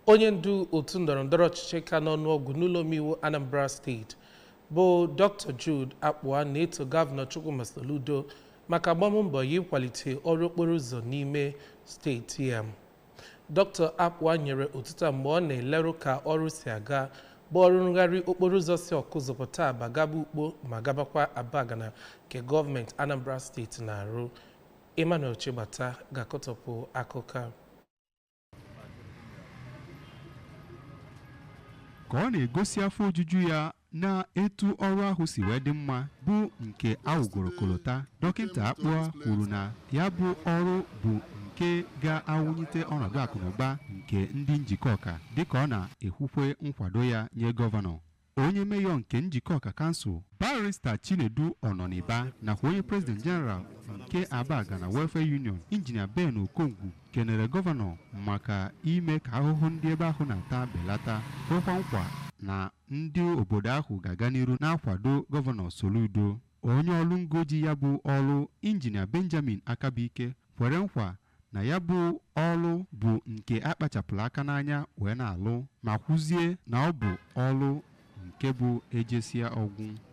onye ndu otu ndọrọndọrọ ọchịchị ka n'ọnụọgụ n'ụlọ omeiwu Anambra steeti bụ Dr. Jude Akpua na-eto gọvanọ Chukwuma Soludo maka agbammbọ ya ịkwalite ọrụ okporo ụzọ n'ime steeti ya. Dr. Akpua nyere otuto mgbe ọ na-eleru ka ọrụ si aga bụ ọrụ ngharị okporo ụzọ si Ọkụzụpụta Aba gaba Ukpo ma gabakwa Abagana nke gọọmenti Anambra steeti na-arụ. Emmanuel Chigbata ga-akọtọpụ akụkọ. Ka ọ na-egosi afọ ojuju ya na etu ọrụ ahụ si wee dị mma bụ nke awụgoro kolota, dọkịta Akpua kwuru na ya bụ ọrụ bụ nke ga-awụnyite ọnọdụ akụnụba nke ndị njikọ ọka dịka ọ na-ekwukwe nkwado ya nye gọvanọ. Onye meyọ nke njikọ ọka kansụl Barrister Chinedu Ọnọniba nakwa onye President General nke Abagana Welfare Union Injinia Ben Okongwu kenere gọvanọ maka ime ka ahụhụ ndị ebe ahụ na-ata belata, kwekwa nkwa na ndị obodo ahụ ga-aga n'iru na-akwado gọvanọ Soludo. Onye ọrụ ngoji ya bụ ọrụ Injinia Benjamin Akabike kwere nkwa na ya bụ ọrụ bụ nke akpachapụrụ aka n'anya wee na-alụ ma kwuzie na ọ bụ ọrụ nke bụ ejesia ọgwụ.